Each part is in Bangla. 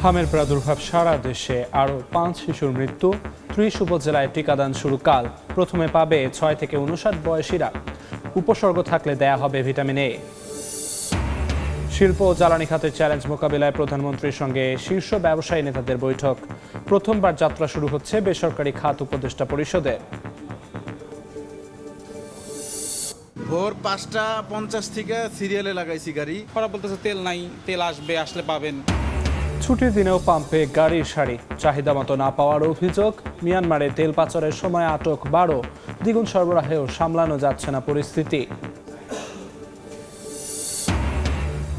হামের প্রাদুর্ভাব সারা দেশে, আরও 5 শিশুর মৃত্যু। 30 উপজেলায় টিকাদান শুরু কাল। প্রথমে পাবে 6 থেকে 59 বয়সীরা। উপসর্গ থাকলে দেয়া হবে ভিটামিন এ। শিল্প ও জ্বালানি খাতের চ্যালেঞ্জ মোকাবিলায় প্রধানমন্ত্রীর সঙ্গে শীর্ষ ব্যবসায়ী নেতাদের বৈঠক। প্রথমবার যাত্রা শুরু হচ্ছে বেসরকারি খাত উপদেষ্টা পরিষদের। ভোর 5:50 থেকে সিরিয়ালে লাগাইছি গাড়ি। ওরা বলতেছে তেল নাই, তেল আসবে, আসলে পাবেন। ছুটির দিনেও পাম্পে গাড়ির সারি, চাহিদা মতো না পাওয়ার অভিযোগ। মিয়ানমারে তেল পাচারের সময় আটক 12। দ্বিগুণ সরবরাহেও সামলানো যাচ্ছে না পরিস্থিতি।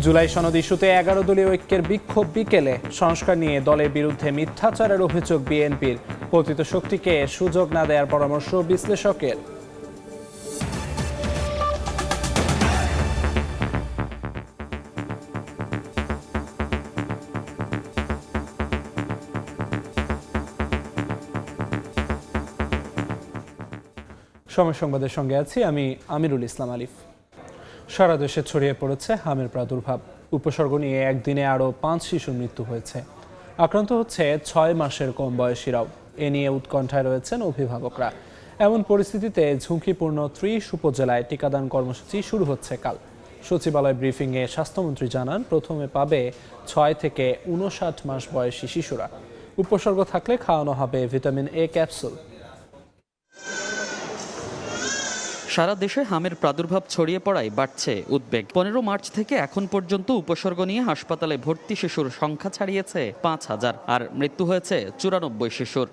জুলাই সনদ ইস্যুতে 11 দলীয় ঐক্যের বিক্ষোভ বিকেলে। সংস্কার নিয়ে দলের বিরুদ্ধে মিথ্যাচারের অভিযোগ বিএনপির। পতিত শক্তিকে সুযোগ না দেওয়ার পরামর্শ বিশ্লেষকের। সময় সংবাদের সঙ্গে আছি আমি আমিরুল ইসলাম আলিফ। সারা দেশে ছড়িয়ে পড়েছে হামের প্রাদুর্ভাব। উপসর্গ নিয়ে একদিনে আরও 5 শিশুর মৃত্যু হয়েছে। আক্রান্ত হচ্ছে 6 মাসের কম বয়সীরাও। এ নিয়ে উৎকণ্ঠায় রয়েছেন অভিভাবকরা। এমন পরিস্থিতিতে ঝুঁকিপূর্ণ 30 উপজেলায় টিকাদান কর্মসূচি শুরু হচ্ছে কাল। সচিবালয় ব্রিফিংয়ে স্বাস্থ্যমন্ত্রী জানান, প্রথমে পাবে 6 থেকে 59 মাস বয়সী শিশুরা। উপসর্গ থাকলে খাওয়ানো হবে ভিটামিন এ ক্যাপসুল। সারা দেশে হামের প্রাদুর্ভাব ছড়িয়ে পড়ায় বাড়ছে উদ্বেগ। 15 মার্চ থেকে এখন পর্যন্ত উপসর্গ নিয়ে হাসপাতালে ভর্তি শিশুর সংখ্যা ছাড়িয়েছে 5000, আর মৃত্যু হয়েছে 94 শিশুর।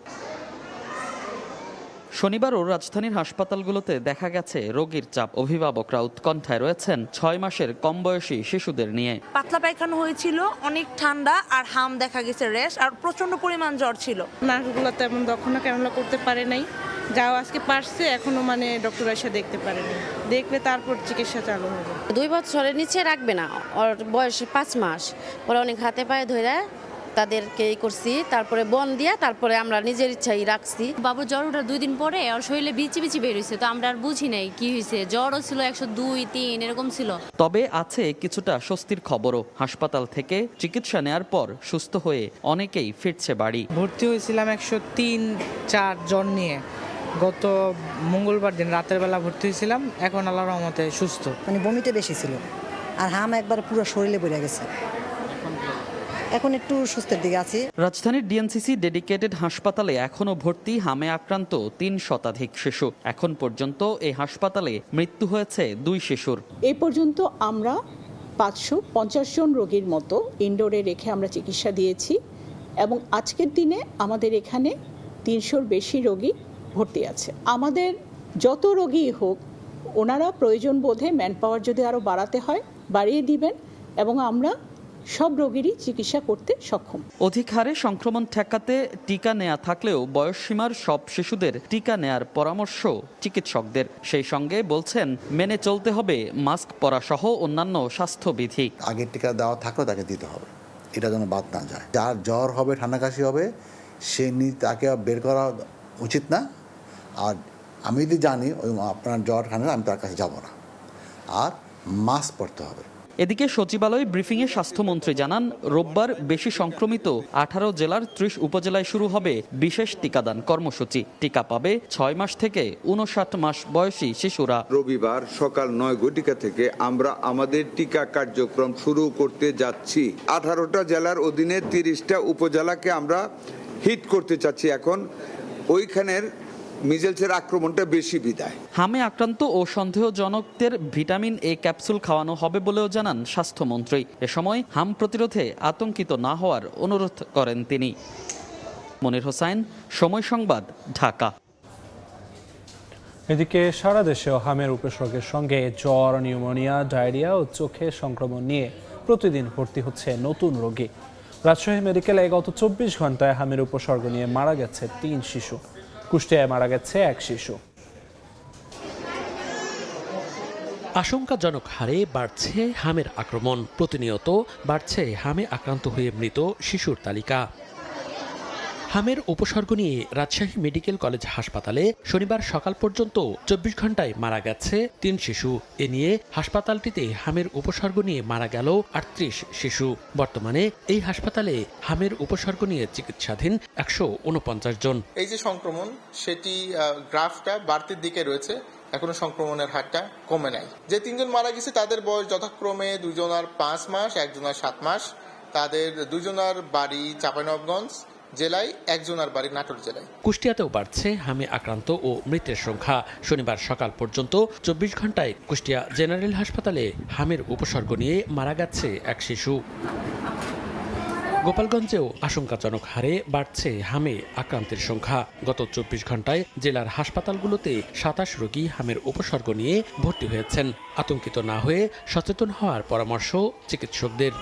শনিবারও রাজধানীর হাসপাতালগুলোতে দেখা গেছে রোগীর চাপ। অভিভাবকরা উৎকণ্ঠায় রয়েছেন 6 মাসের কম বয়সী শিশুদের নিয়ে। পাতলা পায়খানা হয়েছিল, অনেক ঠান্ডা আর হাম দেখা গেছে, র্যাশ আর প্রচন্ড পরিমাণ জ্বর ছিল। নার্সগুলো তেমন দক্ষতা ক্যানোলা করতে পারে নাই, যাও আজকে পারছে এখনো ডক্টর এসে দেখতে পারেনি, দেখলে তারপর চিকিৎসা চালু হবে। 2 বছরের নিচে রাখবে না, ওর বয়স 5 মাস। পরে অনেক হাতে পায়ে ধরে তাদেরকে করছি, তারপরে বন দিয়া তারপরে আমরা নিজের ইচ্ছাই রাখছি। বাবুর জ্বর ওঠার 2 দিন পরে ওর শরীরে বিচি বিচি বের হয়েছে, তো আমরা আর বুঝি নাই কি হয়েছে। জ্বরও ছিল 102, 3 এরকম ছিল। তবে আছে কিছুটা স্বস্তির খবরও। হাসপাতাল থেকে চিকিৎসা নেয়ার পর সুস্থ হয়ে অনেকেই ফিরছে বাড়ি। ভর্তি হয়েছিলাম 103-4 জ্বর নিয়ে। গত মঙ্গলবার দিন রাতের বেলা ভর্তি হয়েছিলাম, এখন আল্লাহর রহমতে সুস্থ। বমিটা বেশি ছিল আর হাম একবার পুরো শরীরে পড়ে গেছে, এখন একটু সুস্থের দিকে আছি। রাজধানীর ডিএনসিসি ডেডিকেটেড হাসপাতালে এখনো ভর্তি হামে আক্রান্ত 3 শতাধিক শিশু। এখন পর্যন্ত এই হাসপাতালে মৃত্যু হয়েছে 2 শিশুর। এই পর্যন্ত আমরা 550 জন রোগীর মতো ইনডোরে রেখে আমরা চিকিৎসা দিয়েছি, এবং আজকের দিনে আমাদের এখানে 300-র বেশি রোগী ভর্তি আছে। আমাদের যত রোগী হোক, ওনারা প্রয়োজন বোধে ম্যান পাওয়ার যদি আরও বাড়াতে হয় বাড়িয়ে দিবেন, এবং আমরা সব রোগীরই চিকিৎসা করতে সক্ষম। অধিক হারে সংক্রমণ ঠেকাতে টিকা নেয়া থাকলেও বয়সসীমার সব শিশুদের টিকা নেয়ার পরামর্শ চিকিৎসকদের। সেই সঙ্গে বলছেন, মেনে চলতে হবে মাস্ক পরা সহ অন্যান্য স্বাস্থ্যবিধি। আগের টিকা দেওয়া থাকলেও তাকে দিতে হবে, এটা যেন বাদ না যায়। যার জ্বর হবে, ঠান্ডা কাশি হবে, সে তাকে বের করা উচিত না। আর আমি যদি জানি ওই আপনার জ্বর ঠান্ডা, আমি তার কাছে যাব না। আর মাস্ক পরতে হবে। এদিকে সচিবালয় ব্রিফিংয়ে স্বাস্থ্যমন্ত্রী জানান, রোববার বেশি সংক্রমিত 18 জেলার 30 উপজেলায় শুরু হবে বিশেষ টিকাদান কর্মসূচি। টিকা পাবে 6 মাস থেকে 59 মাস বয়সী শিশুরা। রবিবার সকাল 9 ঘটিকা থেকে আমরা আমাদের টিকা কার্যক্রম শুরু করতে যাচ্ছি। 18টা জেলার অধীনে 30টা উপজেলাকে আমরা হিট করতে চাচ্ছি। এখন ওইখানের মিজেলসের আক্রমণটা বেশি বিদায়। হামে আক্রান্ত ও সন্দেহজনকদের ভিটামিন এ ক্যাপসুল খাওয়ানো হবে বলেও জানান স্বাস্থ্যমন্ত্রী। এ সময় হাম প্রতিরোধে আতঙ্কিত না হওয়ার অনুরোধ করেন তিনি। মনির হোসাইন, সময় সংবাদ, ঢাকা। এদিকে সারা দেশেও হামের উপসর্গের সঙ্গে জ্বর, নিউমোনিয়া, ডায়রিয়া ও চোখে সংক্রমণ নিয়ে প্রতিদিন ভর্তি হচ্ছে নতুন রোগী। রাজশাহী মেডিকেলে গত 24 ঘন্টায় হামের উপসর্গ নিয়ে মারা গেছে 3 শিশু। কুষ্টিয়ায় মারা গেছে 1 শিশু। আশঙ্কাজনক হারে বাড়ছে হামের আক্রমণ। প্রতিনিয়ত বাড়ছে হামে আক্রান্ত হয়ে মৃত শিশুর তালিকা। হামের উপসর্গ নিয়ে রাজশাহী মেডিকেল কলেজ হাসপাতালে শনিবার সকাল পর্যন্ত 24 ঘন্টায় মারা গেছে 3 শিশু। এ নিয়ে হাসপাতালটিতে হামের উপসর্গ নিয়ে মারা গেল 38 শিশু। বর্তমানে এই হাসপাতালে হামের উপসর্গ নিয়ে চিকিৎসাধীন 149 জন। এই যে সংক্রমণ সেটি গ্রাফটা বাড়তির দিকে রয়েছে, এখনো সংক্রমণের হারটা কমে নাই। যে 3 জন মারা গেছে তাদের বয়স যথাক্রমে 2 জনার 5 মাস, 1 জনার 7 মাস। তাদের 2 জনার বাড়ি চাঁপাইনবাবগঞ্জ জেলায়, 1 জনার বাড়ি নাটোর জেলায়। কুষ্টিয়াতেও বাড়ছে হামে আক্রান্ত ও মৃতের সংখ্যা। শনিবার সকাল পর্যন্ত 24 ঘন্টায় কুষ্টিয়া জেনারেল হাসপাতালে হামের উপসর্গ নিয়ে মারা গেছে 1 শিশু। গোপালগঞ্জেও আশঙ্কাজনক হারে বাড়ছে হামে আক্রান্তের সংখ্যা। গত 24 ঘন্টায় জেলার হাসপাতালগুলোতে 27 রোগী হামের উপসর্গ নিয়ে ভর্তি হয়েছেন। আতঙ্কিত না হয়ে সচেতন হওয়ার পরামর্শ চিকিৎসকদের।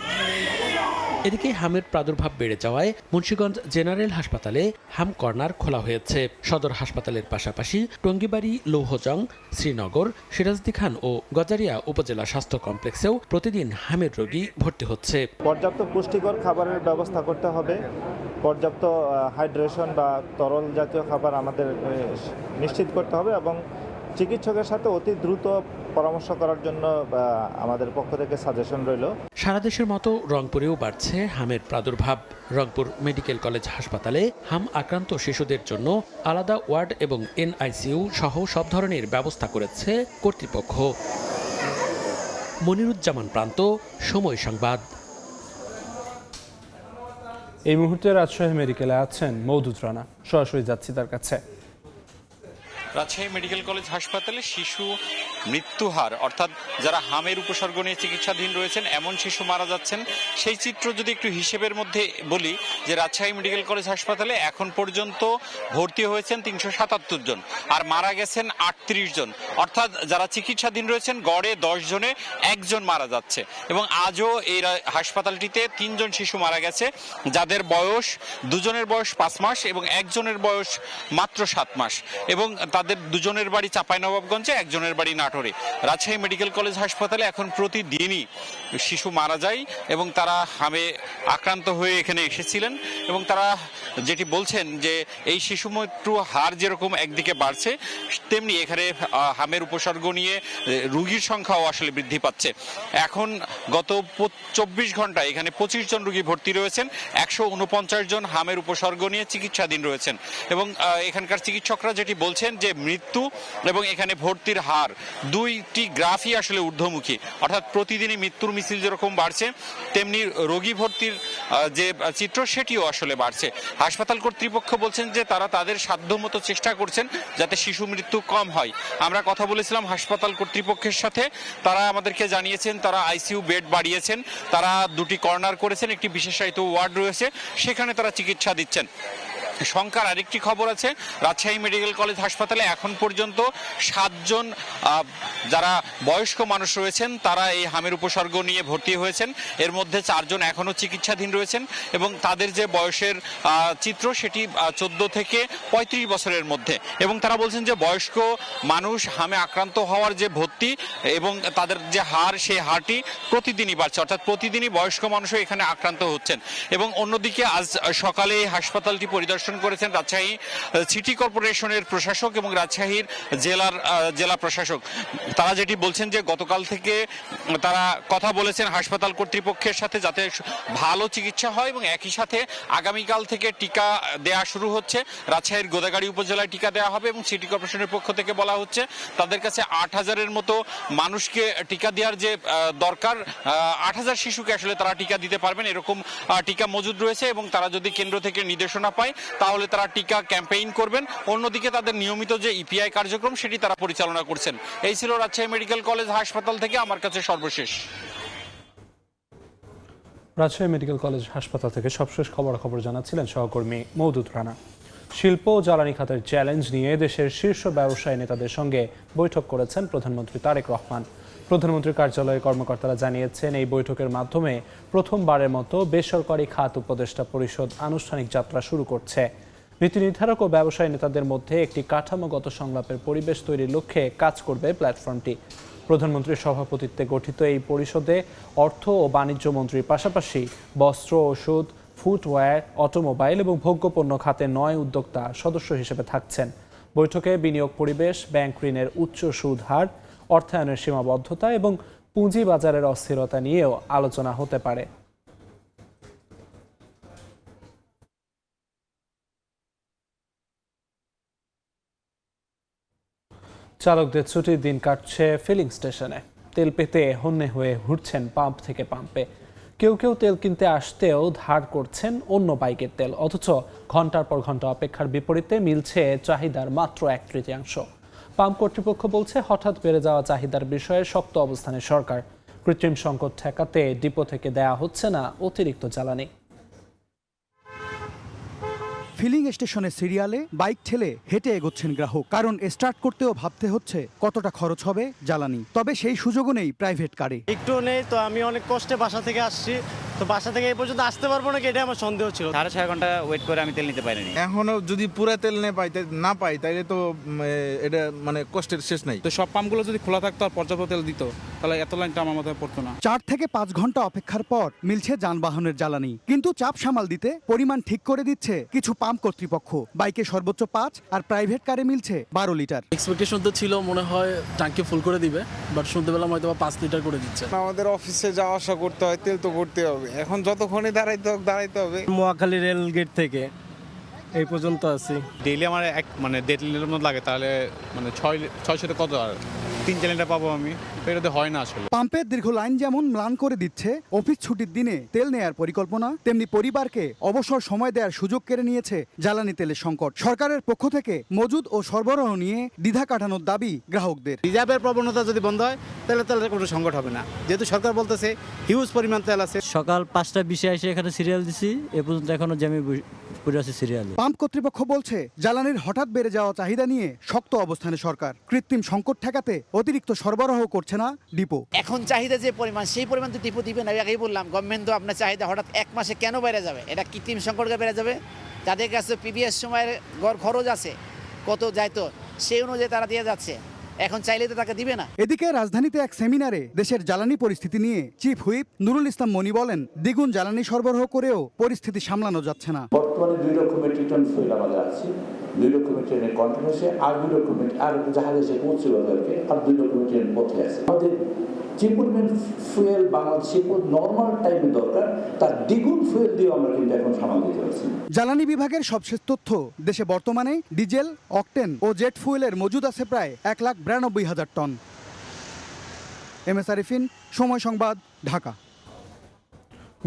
এদিকে হামের প্রাদুর্ভাব বেড়ে যাওয়ায় মুন্সিগঞ্জ জেনারেল হাসপাতালে হাম কর্নার খোলা হয়েছে। সদর হাসপাতালের পাশাপাশি টঙ্গিবাড়ি, লৌহজং, শ্রীনগর, সিরাজদি খান ও গজারিয়া উপজেলা স্বাস্থ্য কমপ্লেক্সেও প্রতিদিন হামের রোগী ভর্তি হচ্ছে। পর্যাপ্ত পুষ্টিকর খাবারের ব্যবস্থা করতে হবে। পর্যাপ্ত হাইড্রেশন বা তরল জাতীয় খাবার আমাদের নিশ্চিত করতে হবে এবং চিকিৎসকের সাথে অতি দ্রুত পরামর্শ করার জন্য আমাদের পক্ষ থেকে সাজেশন রইল। সারা দেশের মতো রংপুরেও বাড়ছে হামের প্রাদুর্ভাব। রংপুর মেডিকেল কলেজ হাসপাতালে হাম আক্রান্ত শিশুদের জন্য আলাদা ওয়ার্ড এবং NICU সহ সব ধরনের ব্যবস্থা করেছে কর্তৃপক্ষ। মনিরুজ্জামান প্রান্ত, সময় সংবাদ। এই মুহূর্তে রাজশাহী মেডিকেলে আছেন মওদুদ রানা, সরাসরি যাচ্ছি তার কাছে। রাজশাহী মেডিকেল কলেজ হাসপাতালে শিশু মৃত্যু হার, অর্থাৎ যারা হামের উপসর্গ নিয়ে চিকিৎসাধীন রয়েছেন এমন শিশু মারা যাচ্ছেন, সেই চিত্র যদি একটু হিসেবের মধ্যে বলি যে রাজশাহী মেডিকেল কলেজ হাসপাতালে এখন পর্যন্ত ভর্তি হয়েছেন 377 জন আর মারা গেছেন 38 জন। অর্থাৎ যারা চিকিৎসাধীন রয়েছেন গড়ে 10 জনে 1 জন মারা যাচ্ছে। এবং আজও এই হাসপাতালটিতে 3 জন শিশু মারা গেছে, যাদের বয়স 2 জনের বয়স 5 মাস এবং 1 জনের বয়স মাত্র 7 মাস। এবং তাদের 2 জনের বাড়ি চাঁপাইনবাবগঞ্জে, 1 জনের বাড়ি নাটোরে। রাজশাহী মেডিকেল কলেজ হাসপাতালে এখন প্রতিদিনই শিশু মারা যায় এবং তারা হামে আক্রান্ত হয়ে এখানে এসেছিলেন। এবং তারা যেটি বলছেন যে এই শিশু মৃত্যু হার যেরকম একদিকে বাড়ছে, তেমনি এখানে হামের উপসর্গ নিয়ে রোগীর সংখ্যাও আসলে বৃদ্ধি পাচ্ছে। এখন গত 24 ঘন্টায় এখানে 25 জন রোগী ভর্তি রয়েছেন, 149 জন হামের উপসর্গ নিয়ে চিকিৎসাধীন রয়েছেন। এবং এখানকার চিকিৎসকরা যেটি বলছেন যে মৃত্যু এবং এখানে ভর্তির হার দুইটি গ্রাফই আসলে ঊর্ধ্বমুখী। অর্থাৎ প্রতিদিনই মৃত্যুর মিছিল যেরকম বাড়ছে, তেমনি রোগী ভর্তির যে চিত্র সেটিও আসলে বাড়ছে। হাসপাতাল কর্তৃপক্ষ বলছেন যে তারা তাদের সাধ্যমতো চেষ্টা করছেন যাতে শিশু মৃত্যু কম হয়। আমরা কথা বলেছিলাম হাসপাতাল কর্তৃপক্ষের সাথে, তারা আমাদেরকে জানিয়েছেন তারা ICU বেড বাড়িয়েছেন, তারা 2টি কর্নার করেছেন, একটি বিশেষায়িত ওয়ার্ড রয়েছে, সেখানে তারা চিকিৎসা দিচ্ছেন। সংখ্যার আরেকটি খবর আছে, রাজশাহী মেডিকেল কলেজ হাসপাতালে এখন পর্যন্ত 7 জন যারা বয়স্ক মানুষ রয়েছেন তারা এই হামের উপসর্গ নিয়ে ভর্তি হয়েছেন। এর মধ্যে 4 জন এখনও চিকিৎসাধীন রয়েছেন এবং তাদের যে বয়সের চিত্র সেটি 14 থেকে 35 বছরের মধ্যে। এবং তারা বলছেন যে বয়স্ক মানুষ হামে আক্রান্ত হওয়ার যে ভর্তি এবং তাদের যে হার, সেই হারটি প্রতিদিনই বাড়ছে, অর্থাৎ প্রতিদিনই বয়স্ক মানুষও এখানে আক্রান্ত হচ্ছেন। এবং অন্যদিকে আজ সকালে এই হাসপাতালটি পরিদর্শন করেছেন রাজশাহী সিটি কর্পোরেশনের প্রশাসক এবং রাজশাহীর জেলা প্রশাসক। তারা যেটি বলছেন যে গতকাল থেকে তারা কথা বলেছেন হাসপাতাল কর্তৃপক্ষের সাথে যাতে ভালো চিকিৎসা হয় এবং একই সাথে আগামীকাল থেকে টিকা দেয়া শুরু হচ্ছে। রাজশাহীর গোদাগাড়ি উপজেলায় টিকা দেওয়া হবে এবং সিটি কর্পোরেশনের পক্ষ থেকে বলা হচ্ছে তাদের কাছে 8000-এর মতো মানুষকে টিকা দেওয়ার যে দরকার, 8000 শিশুকে আসলে তারা টিকা দিতে পারবেন, এরকম টিকা মজুদ রয়েছে। এবং তারা যদি কেন্দ্র থেকে নির্দেশনা পায় তাহলে তারা টিকা ক্যাম্পেইন করবেন। অন্যদিকে তাদের নিয়মিত যে EPI কার্যক্রম সেটি তারা পরিচালনা করছেন। এই ছিল রাজশাহী মেডিকেল কলেজ হাসপাতাল থেকে আমার কাছে সর্বশেষ। রাজশাহী মেডিকেল কলেজ হাসপাতাল থেকে সবশেষ খবর জানাচ্ছিলেন সহকর্মী মওদুদ রানা। শিল্প ও জ্বালানি খাতের চ্যালেঞ্জ নিয়ে দেশের শীর্ষ ব্যবসায়ী নেতাদের সঙ্গে বৈঠক করেছেন প্রধানমন্ত্রী তারেক রহমান। প্রধানমন্ত্রীর কার্যালয়ে কর্মকর্তারা জানিয়েছেন এই বৈঠকের মাধ্যমে প্রথমবারের মতো বেসরকারি খাত উপদেষ্টা পরিষদ আনুষ্ঠানিক যাত্রা শুরু করছে। নীতি নির্ধারক ও ব্যবসায়ী নেতাদের মধ্যে একটি কাঠামোগত সংলাপের পরিবেশ তৈরির লক্ষ্যে কাজ করবে প্ল্যাটফর্মটি। প্রধানমন্ত্রীর সভাপতিত্বে গঠিত এই পরিষদে অর্থ ও বাণিজ্য মন্ত্রীর পাশাপাশি বস্ত্র, ওষুধ, ফুটওয়্যার, অটোমোবাইল এবং ভোগ্যপণ্য খাতে 9 উদ্যোক্তা সদস্য হিসেবে থাকছেন। বৈঠকে বিনিয়োগ পরিবেশ, ব্যাংক ঋণের উচ্চ সুদ হার, অর্থায়নের সীমাবদ্ধতা এবং পুঁজিবাজারের অস্থিরতা নিয়েও আলোচনা হতে পারে। চালকদের ছুটির দিন কাটছে ফিলিং স্টেশনে। তেল পেতে হন্যে হয়ে ঘুরছেন পাম্প থেকে পাম্পে। কেউ কেউ তেল কিনতে আসতেও ধার করছেন অন্য বাইকের তেল, অথচ ঘন্টার পর ঘন্টা অপেক্ষার বিপরীতে মিলছে চাহিদার মাত্র 1/3। পাম্প কর্তৃপক্ষ বলছে হঠাৎ বেড়ে যাওয়া চাহিদার বিষয়ে শক্ত অবস্থানে সরকার। কৃত্রিম সংকট ঠেকাতে ডিপো থেকে দেয়া হচ্ছে না অতিরিক্ত জ্বালানি। ফিলিং স্টেশনের সিরিয়ালে বাইক ঠেলে হেঁটে এগোচ্ছেন গ্রাহক, কারণ স্টার্ট করতেও ভাবতে হচ্ছে কতটা খরচ হবে জ্বালানি। তবে সেই সুযোগও নেই প্রাইভেট কারে। একটু নেই তো, আমি অনেক কষ্টে বাসা থেকে আসছি, তো বাসা থেকে এই পর্যন্ত আসতে পারবো নাকি এটা আমার সন্দেহ ছিল। 6.5 ঘন্টা ওয়েট করে আমি তেল নিতে পারিনি। এখনো যদি পুরা তেল না পাই তাইলে তো এটা মানে কষ্টের শেষ নাই। তো সব পাম্পগুলো যদি খোলা থাকতো আর পর্যাপ্ত তেল দিত, তাহলে এত লাইনটা আমার মাথায় পড়তো না। 4 থেকে 5 ঘন্টা অপেক্ষার পর মিলছে যানবাহনের জ্বালানি, কিন্তু চাপ সামাল দিতে পরিমাণ ঠিক করে দিচ্ছে কিছু পাম্প কর্তৃপক্ষ। বাইকে সর্বোচ্চ 5 আর প্রাইভেট কারে মিলছে 12 লিটার। এক্সপেকটেশন তো ছিল মনে হয় ট্যাঙ্কি ফুল করে দিবে, বাট শুনতে পেলাম হয়তো 5 লিটার করে দিচ্ছে। আমাদের অফিসে যাওয়া আসা করতে হয়, তেল তো ভরতে হবে। এখন যতক্ষণে দাঁড়াইতে হবে। মহাখালী রেল গেট থেকে এই পর্যন্ত আছি। ডেইলি আমার 1.5 লিটার মতো লাগে, তাহলে 600 কত আর 3-4 লিটার পাবো আমি, এটাতে হয় না আসলে। পাম্পের দীর্ঘ লাইন যেমন ম্লান করে দিচ্ছে অফিস ছুটির দিনে তেল নেয়ার পরিকল্পনা, তেমনি পরিবারকে অবসর সময় দেওয়ার সুযোগ কেড়ে নিয়েছে জ্বালানি তেলের সংকট। সরকারের পক্ষ থেকে মজুদ ও সরবরাহ নিয়ে দ্বিধা কাটানোর দাবি গ্রাহকদের। রিজার্ভের প্রবণতা যদি বন্ধ হয় তাহলে তেলের কোনো সংকট হবে না, যেহেতু সরকার বলতেছে হিউজ পরিমাণ তেল আছে। সকাল 5টা 20-এ এসে এখানে সিরিয়াল দিছি, এ পর্যন্ত এখনো জ্যামে পড়ে আছে সিরিয়ালে। পাম্প কর্তৃপক্ষ বলছে জ্বালানির হঠাৎ বেড়ে যাওয়া চাহিদা নিয়ে শক্ত অবস্থানে সরকার। কৃত্রিম সংকট ঠেকাতে অতিরিক্ত সরবরাহ করছে না ডিপো। এখন চাহিদা যে পরিমাণ, সেই পরিমাণ তো ডিপো দিবে না। আগেই বললাম, গভর্নমেন্ট তো আপনার চাহিদা হঠাৎ 1 মাসে কেন বেড়ে যাবে? এটা কৃত্রিম সংকটে বেড়ে যাবে। যাদের কাছে প্রিভিয়াস সময়ের খরচ আছে কত যাইতো, সেই অনুযায়ী তারা দিয়ে যাচ্ছে, এখন চাইলে তো তাকে দিবে না। এদিকে রাজধানীতে এক সেমিনারে দেশের জ্বালানি পরিস্থিতি নিয়ে চিফ হুইপ নুরুল ইসলাম মনি বলেন, দ্বিগুণ জ্বালানি সরবরাহ করেও পরিস্থিতি সামলানো যাচ্ছে না। বর্তমানে 2 রকমের রিটার্ন ফুয়েল আমাদের আছে। 2 রকমের ট্রেনের কন্টিনিউসে, আর 2 রকমের আর জাহাজ এসে পৌঁছে বাজারকে, আর 2 রকমের ট্রেন পথে আছে। আমাদের যে পরিমাণ ফুয়েল বাংলাদেশে নর্মাল টাইমে দরকার, তার দ্বিগুণ ফুয়েল দিয়ে আমরা কিন্তু এখন সামাল দিতে পারছি। জ্বালানি বিভাগের সবশেষ তথ্য, দেশে বর্তমানে ডিজেল, অকটেন ও জেট ফুয়েলের মজুদ আছে প্রায় 1,92,000 টন। MS আরিফিন, সময় সংবাদ, ঢাকা।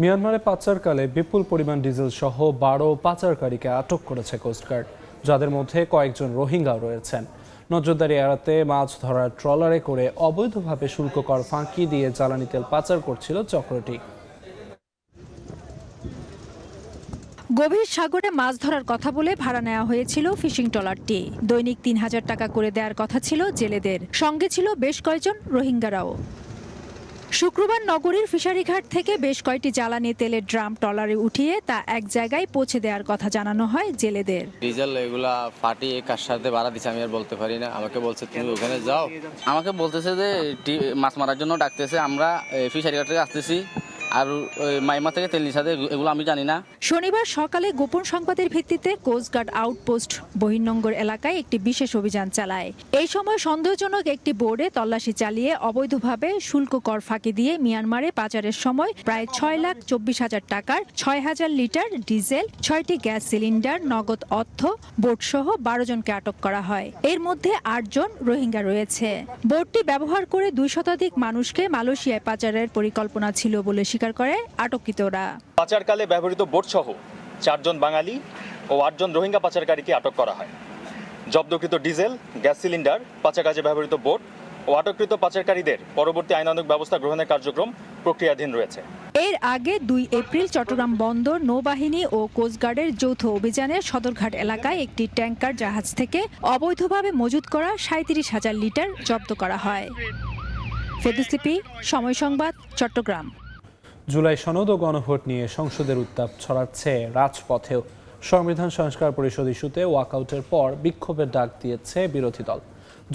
মিয়ানমারে পাচারকালে বিপুল পরিমাণ ডিজেল সহ 12 পাচারকারীকে আটক করেছে কোস্টগার্ড, যাদের মধ্যে কয়েকজন রোহিঙ্গাও রয়েছেন। নজরদারি এড়াতে মাছ ধরার ট্রলারে করে অবৈধভাবে শুল্ক কর ফাঁকি দিয়ে জ্বালানি তেল পাচার করছিল চক্রটি। গভীর সাগরে মাছ ধরার কথা বলে ভাড়া নেওয়া হয়েছিল ফিশিং ট্রলারটি। দৈনিক 3000 টাকা করে দেওয়ার কথা ছিল জেলেদের, সঙ্গে ছিল বেশ কয়েকজন রোহিঙ্গারাও। শুক্রবার নগরীর ফিশারিঘাট থেকে বেশ কয়েকটি জ্বালানি তেলের ড্রাম ট্রলারে উঠিয়ে তা এক জায়গায় পৌঁছে দেওয়ার কথা জানানো হয় জেলেদের। ডিজেল এগুলা ফাটিয়ে কার সাথে ভাড়া দিচ্ছে আমি আর বলতে পারি না। আমাকে বলছে তুমি ওখানে যাও, আমাকে বলতেছে যে মাছ মারার জন্য ডাকতেছে, আমরা ফিশারিঘাট থেকে আসতেছি, আর মাইমা থেকে তেল নিষাদে, এগুলো আমি জানি না। শনিবার সকালে গোপন সংবাদের ভিত্তিতে কোস্টগার্ড আউটপোস্ট বহির্নঙ্গর এলাকায় একটি বিশেষ অভিযান চালায়। এই সময় সন্দেহজনক একটি বোর্ডে তল্লাশি চালিয়ে অবৈধভাবে শুল্ক কর ফাঁকি দিয়ে মিয়ানমারে পাচারের সময় প্রায় 6,24,000 টাকার 6,000 লিটার ডিজেল, 6টি গ্যাস সিলিন্ডার, নগদ অর্থ, বোটসহ 12 জনকে আটক করা হয়। এর মধ্যে 8 জন রোহিঙ্গা রয়েছে। বোটটি ব্যবহার করে 2 শতাধিক মানুষকে মালয়েশিয়ায় পাচারের পরিকল্পনা ছিল বলে স্বীকার করে আটককৃতরা। পাচারকালে ব্যবহৃত বোট সহ 4 জন বাঙালি ও 8 জন রোহিঙ্গা পাচারকারীকে আটক করা হয়। জব্দকৃত ডিজেল, গ্যাস সিলিন্ডার, পাচার কাজে ব্যবহৃত বোট ও আটককৃত পাচারকারীদের পরবর্তী আইনানুগ ব্যবস্থা গ্রহণের কার্যক্রম প্রক্রিয়াধীন রয়েছে। এর আগে 2 এপ্রিল চট্টগ্রাম বন্দর, নৌবাহিনী ও কোস্টগার্ডের যৌথ অভিযানে সদরঘাট এলাকায় একটি ট্যাঙ্কার জাহাজ থেকে অবৈধভাবে মজুত করা 37,000 লিটার জব্দ করা হয়। ফেদুসলিপি, সময় সংবাদ, চট্টগ্রাম। জুলাই সনদ ও গণভোট নিয়ে সংসদের উত্তাপ ছড়াচ্ছে রাজপথেও। সংবিধান সংস্কার পরিষদ ইস্যুতে ওয়াকআউটের পর বিক্ষোভের ডাক দিয়েছে বিরোধী দল।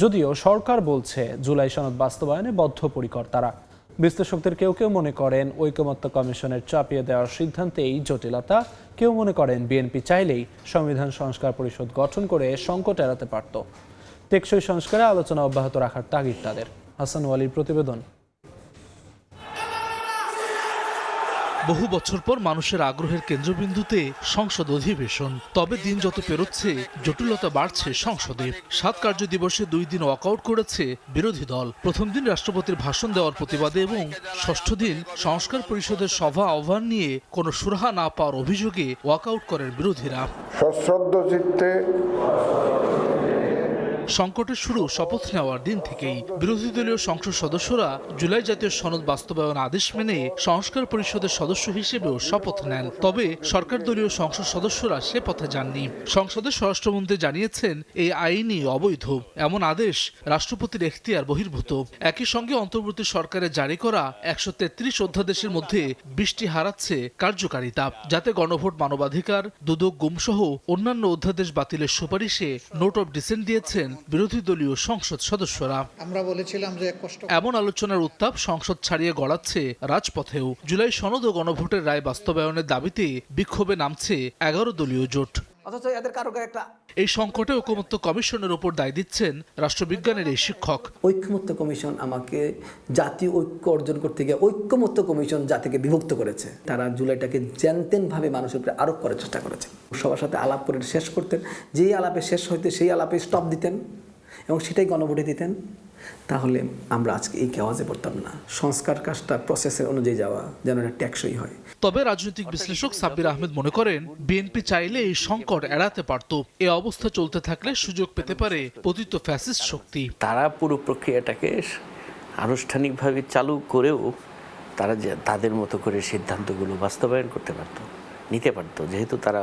যদিও সরকার বলছে জুলাই সনদ বাস্তবায়নে বদ্ধপরিকর তারা। বিশ্লেষকদের কেউ কেউ মনে করেন ঐকমত্য কমিশনের চাপিয়ে দেওয়ার সিদ্ধান্তেই জটিলতা, কেউ মনে করেন বিএনপি চাইলেই সংবিধান সংস্কার পরিষদ গঠন করে সংকট এড়াতে পারত। টেকসই সংস্কারে আলোচনা অব্যাহত রাখার তাগিদ তাদের। হাসান ওয়ালির প্রতিবেদন। বহু বছর পর মানুষের আগ্রহের কেন্দ্রবিন্দুতে সংসদ অধিবেশন। তবে দিন যত পেরোচ্ছে জটিলতা বাড়ছে সংসদে। 7 কার্য দিবসে 2 দিন ওয়াকআউট করেছে বিরোধী দল। প্রথম দিন রাষ্ট্রপতির ভাষণ দেওয়ার প্রতিবাদে এবং ষষ্ঠ দিন সংস্কার পরিষদের সভা আহ্বান নিয়ে কোনো সুরাহা না পাওয়ার অভিযোগে ওয়াকআউট করেন বিরোধীরা। সশ্রদ্ধ চিত্তে সংকটের শুরু শপথ নেওয়ার দিন থেকেই। বিরোধী দলীয় সংসদ সদস্যরা জুলাই জাতীয় সনদ বাস্তবায়ন আদেশ মেনে সংস্কার পরিষদের সদস্য হিসেবেও শপথ নেন। তবে সরকার দলীয় সংসদ সদস্যরা সে পথে যাননি। সংসদের স্বরাষ্ট্রমন্ত্রী জানিয়েছেন এই আইনই অবৈধ। এমন আদেশ রাষ্ট্রপতির এখতিয়ার বহির্ভূত। একই সঙ্গে অন্তর্বর্তী সরকারের জারি করা 133 অধ্যাদেশের মধ্যে 20টি হারাচ্ছে কার্যকারিতা, যাতে গণভোট, মানবাধিকার, দুদক, গুমসহ অন্যান্য অধ্যাদেশ বাতিলের সুপারিশে নোট অফ ডিসেন্ট দিয়েছেন বিরোধী দলীয় সংসদ সদস্যরা। আমরা বলেছিলাম যে এমন আলোচনার উত্তাপ সংসদ ছাড়িয়ে গড়াচ্ছে রাজপথেও। জুলাই সনদ ও গণভোটের রায় বাস্তবায়নের দাবিতে বিক্ষোভে নামছে 11 দলীয় জোট। এই সংকটে ঐকমত্য কমিশনের উপর দায় দিচ্ছেন রাষ্ট্রবিজ্ঞানের এই শিক্ষক। ঐকমত্য কমিশন আমাকে জাতীয় ঐক্য অর্জন করতে গিয়ে ঐকমত্য কমিশন জাতিকে বিভক্ত করেছে। তারা জুলাইটাকে জ্যানতেনভাবে মানুষের উপরে আরোপ করার চেষ্টা করেছে। সবার সাথে আলাপ করে শেষ করতেন, যেই আলাপে শেষ হইতে সেই আলাপে স্টপ দিতেন এবং সেটাই গণভোটে দিতেন। তাহলে আমরা আজকে এই কেওয়াজে পড়তাম না। সংস্কার কাজটা প্রসেসের অনুযায়ী যাওয়া যেন এটা টেকসই হয়। তবে রাজনৈতিক বিশ্লেষক সাব্বির আহমেদ মনে করেন বিএনপি চাইলে এই সংকট এড়াতে পারত। এ অবস্থা চলতে থাকলে সুযোগ পেতে পারে পতিত ফ্যাসিস্ট শক্তি। তারা পুরো প্রক্রিয়াটাকে আনুষ্ঠানিকভাবে চালু করেও তারা তাদের মতো করে সিদ্ধান্তগুলো বাস্তবায়ন করতে পারত, নিতে পারত, যেহেতু তারা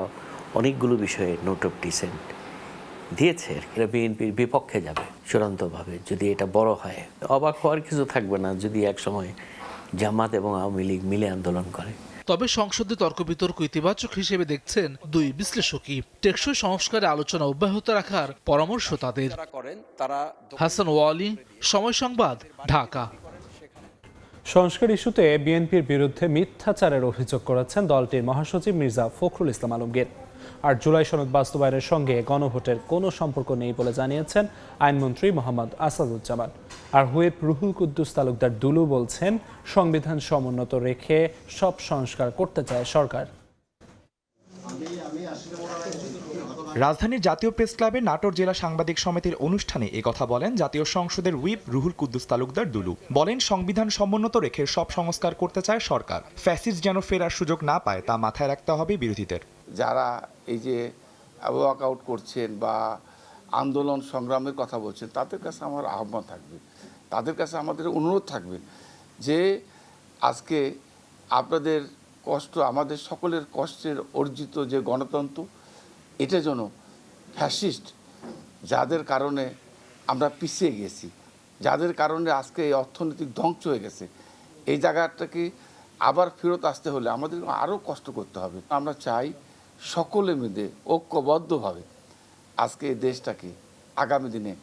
অনেকগুলো বিষয়ে নোট অফ ডিসেন্ট দিয়েছে। এটা বিএনপির বিপক্ষে যাবে চূড়ান্তভাবে যদি এটা বড় হয়। অবাক হওয়ার কিছু থাকবে না যদি এক সময় জামাত এবং আওয়ামী লীগ মিলে আন্দোলন করে। তবে সংসদে তর্ক বিতর্ক ইতিবাচক হিসেবে দেখছেন দুই বিশ্লেষকই। টেকসই সংস্কারে আলোচনা অব্যাহত রাখার পরামর্শ তাদের। হাসান ওয়ালি, সময় সংবাদ, ঢাকা। সংস্কার ইস্যুতে বিএনপির বিরুদ্ধে মিথ্যাচারের অভিযোগ করেছেন দলটির মহাসচিব মির্জা ফখরুল ইসলাম আলমগীর। আর জুলাই সনদ বাস্তবায়নের সঙ্গে গণভোটের কোনো সম্পর্ক নেই বলে জানিয়েছেন আইনমন্ত্রী মোহাম্মদ আসাদুজ্জামান। আর হুইপ রুহুল কুদ্দুস তালুকদার দুলু বলছেন সংবিধান সমুন্নত রেখে সব সংস্কার করতে চায় সরকার। রাজধানীর জাতীয় প্রেস ক্লাবে নাটোর জেলা সাংবাদিক সমিতির অনুষ্ঠানে একথা বলেন জাতীয় সংসদের হুইপ রুহুল কুদ্দুস তালুকদার দুলু। বলেন সংবিধান সমুন্নত রেখে সব সংস্কার করতে চায় সরকার। ফ্যাসিস্ট যেন ফেরার সুযোগ না পায় তা মাথায় রাখতে হবে বিরোধীদের। যারা এই যে ওয়াকআউট করছেন বা আন্দোলন সংগ্রামের কথা বলছেন তাদের কাছে আমার আহ্বান থাকবে, তাদের কাছে আমাদের অনুরোধ থাকবে যে আজকে আপনাদের কষ্ট, আমাদের সকলের কষ্টের অর্জিত যে গণতন্ত্র, এটা যেন ফ্যাসিস্ট যাদের কারণে আমরা পিছিয়ে গেছি, যাদের কারণে আজকে এই অর্থনৈতিক ধ্বংস হয়ে গেছে, এই জায়গাটাকে আবার ফেরত আসতে হলে আমাদের আরও কষ্ট করতে হবে। আমরা চাই সকলে মিলে ঐক্যবদ্ধভাবে আজকে এই দেশটাকে আগামী দিনে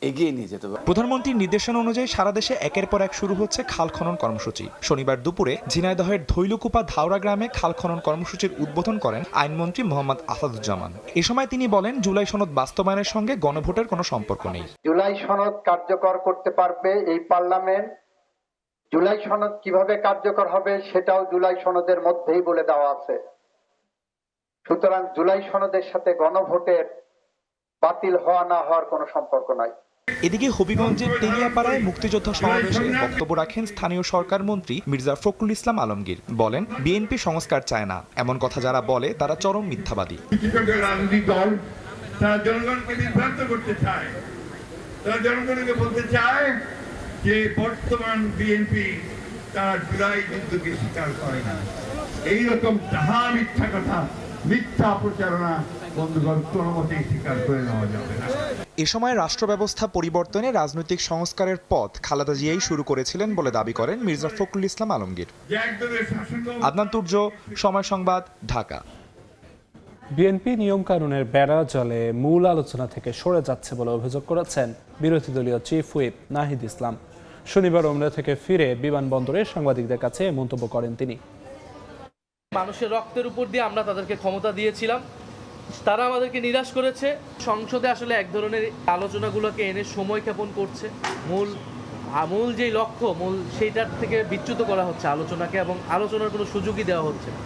এগিয়ে নিয়ে যেতে হবে। প্রধানমন্ত্রীর নির্দেশনা অনুযায়ী সারা দেশে একের পর এক শুরু হচ্ছে খাল খনন কর্মসূচি। শনিবার দুপুরে ঝিনাইদহের ধৈলকুপা ধাওড়া গ্রামে খাল খনন কর্মসূচির উদ্বোধন করেন আইনমন্ত্রী মোহাম্মদ আসাদুজ্জামান। এ সময় তিনি বলেন জুলাই সনদ বাস্তবায়নের সঙ্গে গণভোটের কোনো সম্পর্ক নেই। জুলাই সনদ কার্যকর করতে পারবে এই পার্লামেন্ট। জুলাই সনদ কিভাবে কার্যকর হবে সেটাও জুলাই সনদের মধ্যেই বলে দেওয়া আছে। সুতরাং জুলাই সনদের সাথে গণভোটের বাতিল হওয়া না হওয়ার কোনো সম্পর্ক নাই। এদিকে হবিগঞ্জের তেলিয়াপাড়ায় মুক্তিযোদ্ধা সমাবেশে বক্তব্য রাখেন স্থানীয় সরকার মন্ত্রী মির্জা ফখরুল ইসলাম আলমগীর। বলেন বিএনপি সংস্কার চায় না, এমন কথা যারা বলে তারা চরম মিথ্যাবাদী। রাজনৈতিক দল তারা জনগণকে বিভ্রান্ত করতে চায়, তারা জনগণকে বলতে চায় যে বর্তমান বিএনপি তারা জুলাই যুদ্ধকে স্বীকার করে না। এইরকম যাহা মিথ্যা কথা, মিথ্যা প্রচারণা বন্ধুগণ কোনো মতেই স্বীকার করে নেওয়া যাবে না। এ সময় রাষ্ট্র ব্যবস্থা পরিবর্তনে রাজনৈতিক সংস্কারের পথ খালেদা জিয়াই শুরু করেছিলেন বলে দাবি করেন মির্জা ফখরুল ইসলাম আলমগীর। আদনান তুর্য, সময় সংবাদ, ঢাকা। বিএনপি নিয়মকানুনের বেড়া জলে মূল আলোচনা থেকে সরে যাচ্ছে বলে অভিযোগ করেছেন বিরোধী দলীয় চিফ হুইপ নাহিদ ইসলাম। শনিবার ওমরা থেকে ফিরে বিমানবন্দরে সাংবাদিকদের কাছে মন্তব্য করেন তিনি। মানুষের রক্তের উপর দিয়ে আমরা তাদেরকে ক্ষমতা দিয়েছিলাম, তারা আমাদেরকে নিরাশ করেছে। সংসদে আসলে এক ধরনের আলোচনাগুলোকে এনে সময় ক্ষেপণ করছে। মূল যেই লক্ষ্য সেইটার থেকে বিচ্যুত করা হচ্ছে আলোচনাকে, এবং আলোচনার কোনো সুযোগই দেওয়া হচ্ছে না।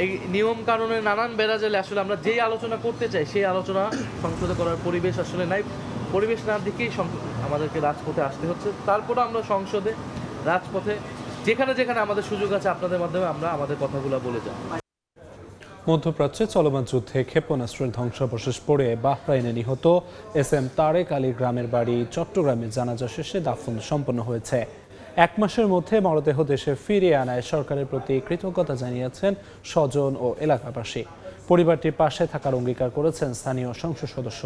এই নিয়ম কানুনের নানান বেড়াজালে আসলে আমরা যেই আলোচনা করতে চাই সেই আলোচনা সংসদে করার পরিবেশ আসলে নাই। পরিবেশ না দিকেই আমাদেরকে রাজপথে আসতে হচ্ছে। তারপরে আমরা সংসদে, রাজপথে যেখানে যেখানে আমাদের সুযোগ আছে আপনাদের মাধ্যমে আমরা আমাদের কথাগুলো বলে যাই। মধ্যপ্রাচ্যে চলমান যুদ্ধে ক্ষেপণাস্ত্রের ধ্বংসাবশেষ পড়ে বাহরাইনে নিহত SM তারেক আলী গ্রামের বাড়ি চট্টগ্রামে জানাজা শেষে দাফন সম্পন্ন হয়েছে। 1 মাসের মধ্যে মরদেহ দেশে ফিরিয়ে আনায় সরকারের প্রতি কৃতজ্ঞতা জানিয়েছেন স্বজন ও এলাকাবাসী। পরিবারটির পাশে থাকার অঙ্গীকার করেছেন স্থানীয় সংসদ সদস্য।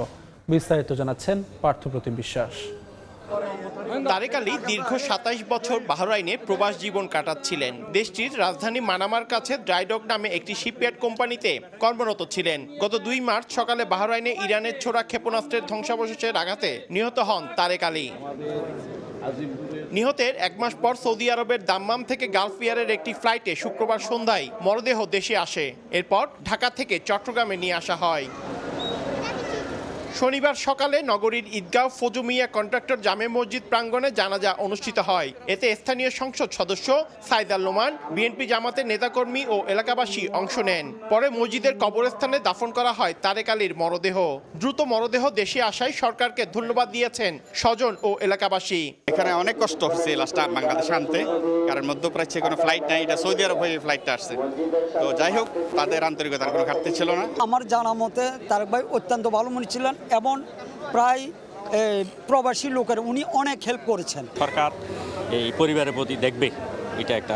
বিস্তারিত জানাচ্ছেন পার্থপ্রতিম বিশ্বাস। তারেক আলী দীর্ঘ 27 বছর বাহরাইনে প্রবাস জীবন কাটাচ্ছিলেন। দেশটির রাজধানী মানামার কাছে ড্রাইডক নামে একটি শিপইয়ার্ড কোম্পানিতে কর্মরত ছিলেন। গত 2 মার্চ সকালে বাহরাইনে ইরানের ছোড়া ক্ষেপণাস্ত্রের ধ্বংসাবশেষের আঘাতে নিহত হন তারেক আলী। নিহতের 1 মাস পর সৌদি আরবের দাম্মাম থেকে গালফ এয়ারের একটি ফ্লাইটে শুক্রবার সন্ধ্যায় মরদেহ দেশে আসে। এরপর ঢাকা থেকে চট্টগ্রামে নিয়ে আসা হয়। শনিবার সকালে নগরীর ঈদগাঁও ফজু মিয়া কন্ট্রাক্টর জামে মসজিদ প্রাঙ্গণে জানাজা অনুষ্ঠিত হয়। এতে স্থানীয় সংসদ সদস্য সাইদ আল নোমান, বিএনপি জামাতের নেতাকর্মী ও এলাকাবাসী অংশ নেন। পরে মসজিদের কবরস্থানে দাফন করা হয় তারেক আলীর মরদেহ। দ্রুত মরদেহ দেশে আসায় সরকারকে ধন্যবাদ দিয়েছেন স্বজন ও এলাকাবাসী। এখানে অনেক কষ্ট হচ্ছে লাস্টটা বাংলাদেশে আনতে, কারণ মধ্যপ্রাচ্যে কোনো ফ্লাইট নাই, এটা সৌদি আরব হয়ে ফ্লাইটটা আসছে। তো যাই হোক, তাদের আন্তরিকতার কোনো ঘাটতি ছিল না। আমার জানা মতে তারেক ভাই অত্যন্ত ভালো মনে ছিলেন এবং প্রায় প্রবাসী লোকের উনি অনেক হেল্প করেছেন। সরকার এই পরিবারের প্রতি দেখবে, এটা একটা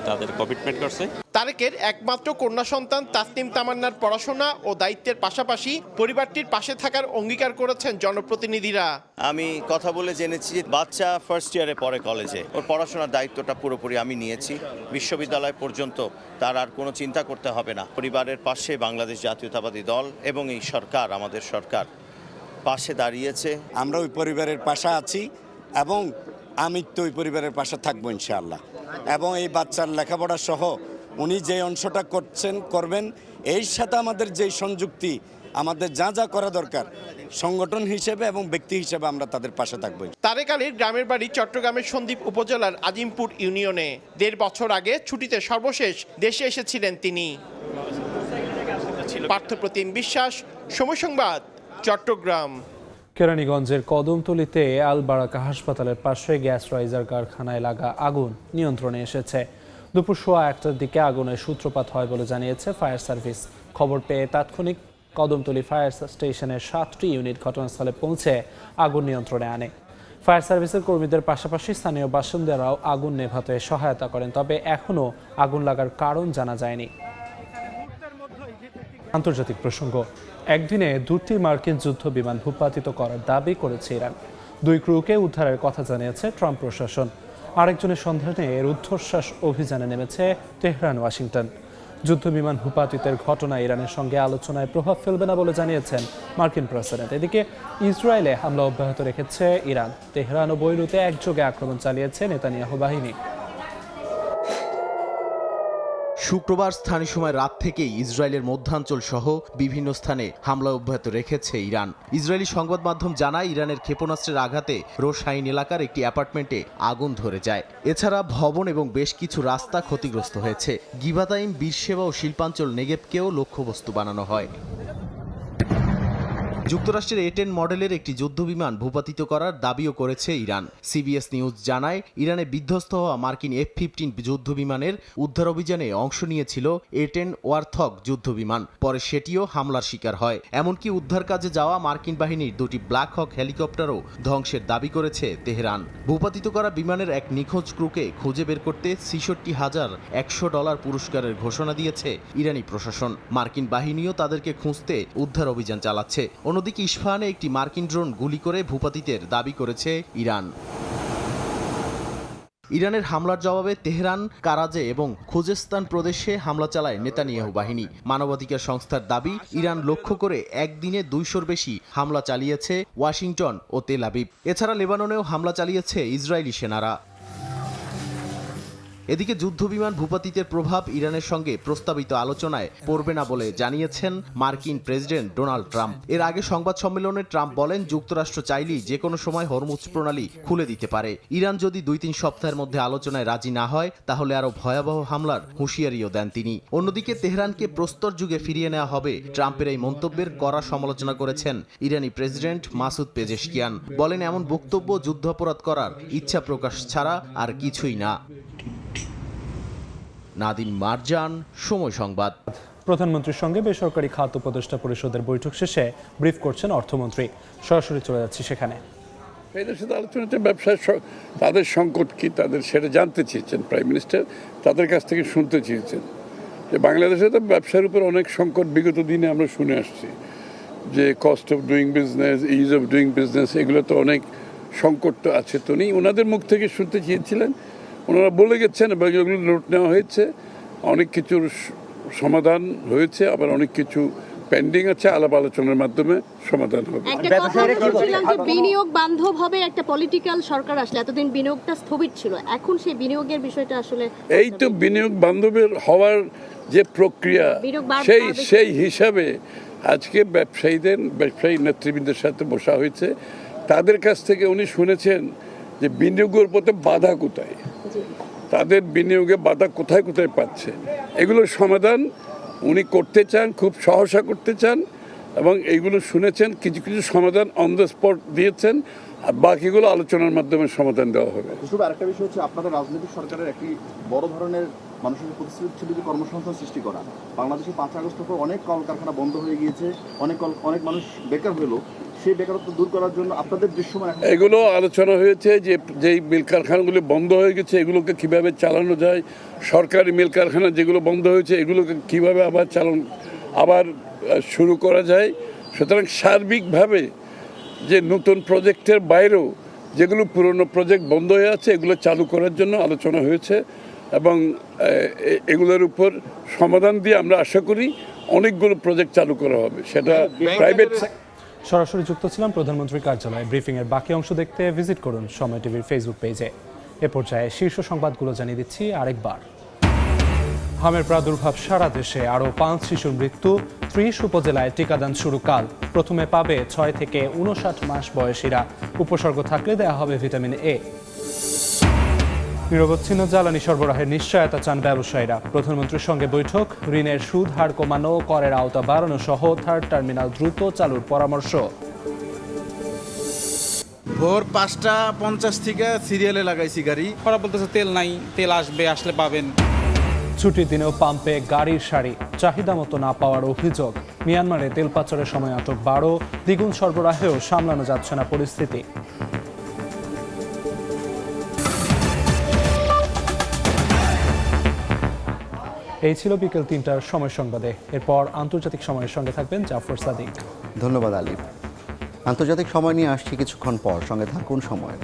তাদের কমিটমেন্ট করছে। তারেকের একমাত্র কন্যা সন্তান তাসনিম তামান্নার পড়াশোনা ও দায়িত্বের পাশাপাশি পরিবারটির পাশে থাকার অঙ্গীকার করেছেন জনপ্রতিনিধিরা। আমি কথা বলে জেনেছি যে বাচ্চা ফার্স্ট ইয়ারে পড়ে কলেজে, ওর পড়াশোনার দায়িত্বটা পুরোপুরি আমি নিয়েছি। বিশ্ববিদ্যালয় পর্যন্ত তার আর কোনো চিন্তা করতে হবে না। পরিবারের পাশে বাংলাদেশ জাতীয়তাবাদী দল এবং এই সরকার, আমাদের সরকার পাশে দাঁড়িয়েছে। আমরা ওই পরিবারের পাশে আছি এবং আমি তো ওই পরিবারের পাশে থাকবো ইনশাআল্লাহ। এবং এই বাচ্চার লেখাপড়া সহ উনি যে অংশটা করবেন, এর সাথে আমাদের যেই সংযুক্তি, আমাদের যা যা করা দরকার সংগঠন হিসেবে এবং ব্যক্তি হিসেবে আমরা তাদের পাশে থাকবো। তারেক আলীর গ্রামের বাড়ি চট্টগ্রামের সন্দ্বীপ উপজেলার আজিমপুর ইউনিয়নে। 1.5 বছর আগে ছুটিতে সর্বশেষ দেশে এসেছিলেন তিনি। পার্থপ্রতিম বিশ্বাস, সময় সংবাদ, চট্টগ্রাম। কেরানীগঞ্জের কদমতলীতে আল বারাকা হাসপাতালের পাশে গ্যাস রাইজার কারখানায় লাগা আগুন নিয়ন্ত্রণে এসেছে। দুপুর 1:15টার দিকে আগুনের সূত্রপাত হয় বলে জানিয়েছে ফায়ার সার্ভিস। খবর পেয়ে তাৎক্ষণিক কদমতলী ফায়ার স্টেশনের 7টি ইউনিট ঘটনাস্থলে পৌঁছে আগুন নিয়ন্ত্রণে আনে। ফায়ার সার্ভিসের কর্মীদের পাশাপাশি স্থানীয় বাসিন্দারাও আগুন নেভাতে সহায়তা করেন, তবে এখনও আগুন লাগার কারণ জানা যায়নি। আন্তর্জাতিক প্রসঙ্গ, একদিনে 2টি মার্কিন যুদ্ধ বিমান ভূপাতিত করার দাবি করেছে ইরান। 2 ক্রুকে উদ্ধারের কথা জানিয়েছে ট্রাম্প প্রশাসন। আরেকজনের সন্ধানে এর উদ্ধারশ্বাস অভিযানে নেমেছে তেহরান, ওয়াশিংটন। যুদ্ধ বিমান ভূপাতিতের ঘটনা ইরানের সঙ্গে আলোচনায় প্রভাব ফেলবে না বলে জানিয়েছেন মার্কিন প্রেসিডেন্ট। এদিকে ইসরায়েলে হামলা অব্যাহত রেখেছে ইরান। তেহরান ও বৈরুতে একযোগে আক্রমণ চালিয়েছে নেতানিয়াহু বাহিনী। শুক্রবার স্থানীয় সময় রাত থেকেই ইসরায়েলের মধ্যাঞ্চল সহ বিভিন্ন স্থানে হামলা অব্যাহত রেখেছে ইরান। ইসরায়েলি সংবাদ মাধ্যম জানায়, ইরানের ক্ষেপণাস্ত্রের আঘাতে রোশাইন এলাকার একটি অ্যাপার্টমেন্টে আগুন ধরে যায়। এছাড়া ভবন এবং বেশ কিছু রাস্তা ক্ষতিগ্রস্ত হয়েছে। গিভাতাইম, বীরসেবা ও শিল্পাঞ্চল নেগেবকেও লক্ষ্যবস্তু বানানো হয়। যুক্তরাষ্ট্রের A-10 মডেলের একটি যুদ্ধবিমান ভূপাতিত করার দাবিও করেছে ইরান। CBS নিউজ জানায়, ইরানে বিধ্বস্ত হওয়া মার্কিন F-15 যুদ্ধবিমানের উদ্ধার অভিযানে অংশ নিয়েছিল A-10 ওয়ারথগ যুদ্ধবিমান। পরে সেটিও হামলার শিকার হয়। এমনকি উদ্ধার কাজে যাওয়া মার্কিন বাহিনীর 2টি ব্ল্যাক হক হেলিকপ্টারও ধ্বংসের দাবি করেছে তেহরান। ভূপাতিত করা বিমানের এক নিখোঁজ ক্রুকে খুঁজে বের করতে $66,100 পুরস্কারের ঘোষণা দিয়েছে ইরানি প্রশাসন। মার্কিন বাহিনীও তাদেরকে খুঁজতে উদ্ধার অভিযান চালাচ্ছে। অন্যদিকে ইস্পাহানে একটি মার্কিন ড্রোন গুলি করে ভূপাতিতের দাবি করেছে ইরান। ইরানের হামলার জবাবে তেহরান, কারাজে এবং খুজেস্তান প্রদেশে হামলা চালায় নেতানিয়াহু বাহিনী। মানবাধিকার সংস্থার দাবি, ইরান লক্ষ্য করে একদিনে 200-র বেশি হামলা চালিয়েছে ওয়াশিংটন ও তেল আবিব। এছাড়া লেবাননেও হামলা চালিয়েছে ইসরায়েলি সেনারা। এদিকে যুদ্ধবিমান ভূপাতিতের প্রভাব ইরানের সঙ্গে প্রস্তাবিত আলোচনায় পড়বে না বলে জানিয়েছেন মার্কিন প্রেসিডেন্ট ডোনাল্ড ট্রাম্প। এর আগে সংবাদ সম্মেলনে ট্রাম্প বলেন, যুক্তরাষ্ট্র চাইলেই যে কোনো সময় হরমুজ প্রণালী খুলে দিতে পারে। ইরান যদি 2-3 সপ্তাহের মধ্যে আলোচনায় রাজি না হয় তাহলে আরও ভয়াবহ হামলার হুঁশিয়ারিও দেন তিনি। অন্যদিকে তেহরানকে প্রস্তর যুগে ফিরিয়ে নেওয়া হবে ট্রাম্পের এই মন্তব্যের কড়া সমালোচনা করেছেন ইরানি প্রেসিডেন্ট মাসুদ পেজেশকিয়ান। বলেন, এমন বক্তব্য যুদ্ধাপরাধ করার ইচ্ছা প্রকাশ ছাড়া আর কিছুই না। নাদিম মারজান, সময় সংবাদ। প্রধানমন্ত্রীর সঙ্গে বেসরকারি খাদ্য উপদেষ্টা পরিষদের বৈঠক শেষে ব্রিফ করছেন অর্থমন্ত্রী। সরাসরি চলে যাচ্ছি সেখানে। এদের সাথে আলোচনাতে ব্যবসায় তাদের সংকট কি তাদের সেটা জানতে চেয়েছেন প্রাইম মিনিস্টার, তাদের কাছ থেকে শুনতে চেয়েছেন যে বাংলাদেশে তো ব্যবসার উপর অনেক সংকট বিগত দিনে আমরা শুনে আসছি, যে cost of doing business, is of doing business, এগুলো তো অনেক সংকট তো আছে। তো উনি ওনাদের মুখ থেকে শুনতে চেয়েছিলেন, ওনারা বলে গেছেন এবং এগুলো নোট নেওয়া হয়েছে। অনেক কিছুর সমাধান হয়েছে, আবার অনেক কিছু পেন্ডিং আছে, আলাপ আলোচনার মাধ্যমে সমাধান হবে। বিনিয়োগ বান্ধব হবে একটা পলিটিক্যাল সরকার আসলে, এতদিন বিনিয়োগটা স্থবির ছিল, এখন সেই বিনিয়োগের বিষয়টা আসলে এই তো বিনিয়োগ বান্ধবের হওয়ার যে প্রক্রিয়া, সেই হিসাবে আজকে ব্যবসায়ী নেতৃবৃন্দের সাথে বসা হয়েছে। তাদের কাছ থেকে উনি শুনেছেন যে বিনিয়োগের পথে বাধা কোথায়, তাদের বিনিয়োগে বাধা কোথায় কোথায় পাচ্ছে, এগুলোর সমাধান উনি করতে চান, খুব সহসা করতে চান, এবং এইগুলো শুনেছেন। কিছু কিছু সমাধান অন দ্য স্পট দিয়েছেন, আর বাকিগুলো আলোচনার মাধ্যমে সমাধান দেওয়া হবে। আরেকটা বিষয় হচ্ছে, আপনাদের রাজনৈতিক সরকারের একটি বড় ধরনের মানুষের প্রতিশ্রুতি ছিল যে কর্মসংস্থান সৃষ্টি করা। বাংলাদেশে 5 আগস্টের পর অনেক কলকারখানা বন্ধ হয়ে গিয়েছে, অনেক মানুষ বেকার হলো। সেই বেকারত্ব দূর করার জন্য আপনাদের দৃশ্যমান এগুলো আলোচনা হয়েছে, যে যেই মিল কারখানাগুলো বন্ধ হয়ে গেছে এগুলোকে কিভাবে চালানো যায়, সরকারি মিল কারখানা যেগুলো বন্ধ হয়েছে এগুলোকে কিভাবে আবার শুরু করা যায়। সুতরাং সার্বিকভাবে যে নতুন প্রজেক্টের বাইরেও যেগুলো পুরনো প্রজেক্ট বন্ধ হয়ে আছে এগুলো চালু করার জন্য আলোচনা হয়েছে, এবং এগুলোর উপর সমাধান দিয়ে আমরা আশা করি অনেকগুলো প্রজেক্ট চালু করা হবে। সেটা প্রাইভেট। সরাসরি যুক্ত ছিলাম প্রধানমন্ত্রীর কার্যালয়ে। ব্রিফিং এর বাকি অংশ দেখতে ভিজিট করুন সময় টিভির ফেসবুক পেজে। এ পর্যায়ে শীর্ষ সংবাদগুলো জানিয়ে দিচ্ছি আরেকবার। হামের প্রাদুর্ভাব সারা দেশে, আরও 5 শিশুর মৃত্যু। 30 উপজেলায় টিকাদান শুরু কাল। প্রথমে পাবে 6 থেকে 59 মাস বয়সীরা। উপসর্গ থাকলে দেওয়া হবে ভিটামিন এ। নিরবচ্ছিন্ন জ্বালানি সরবরাহের নিশ্চয়তা চান ব্যবসায়ীরা। প্রধানমন্ত্রীর সঙ্গে বৈঠক। ঋণের সুদ হার কমানো, করের আওতা বাড়ানো সহ থার্ড টার্মিনাল দ্রুত চালুর পরামর্শ। ভোর 5:50 থেকে সিরিয়ালে লাগাইছি গাড়ি। ওরা বলতেছে তেল নাই, তেল আসবে, আসলে পাবেন। ছুটির দিনেও পাম্পে গাড়ির সারি, চাহিদা মতো না পাওয়ার অভিযোগ। মিয়ানমারে তেল পাচারের সময় আটক 12, দ্বিগুণ সরবরাহেও সামলানো যাচ্ছে না পরিস্থিতি। এই ছিল বিকেল 3টার সময় সংবাদে। এরপর আন্তর্জাতিক সময়ের সঙ্গে থাকবেন জাফর সাদিক। ধন্যবাদ আলিফ। আন্তর্জাতিক সময় নিয়ে আসছি কিছুক্ষণ পর, সঙ্গে থাকুন সময়।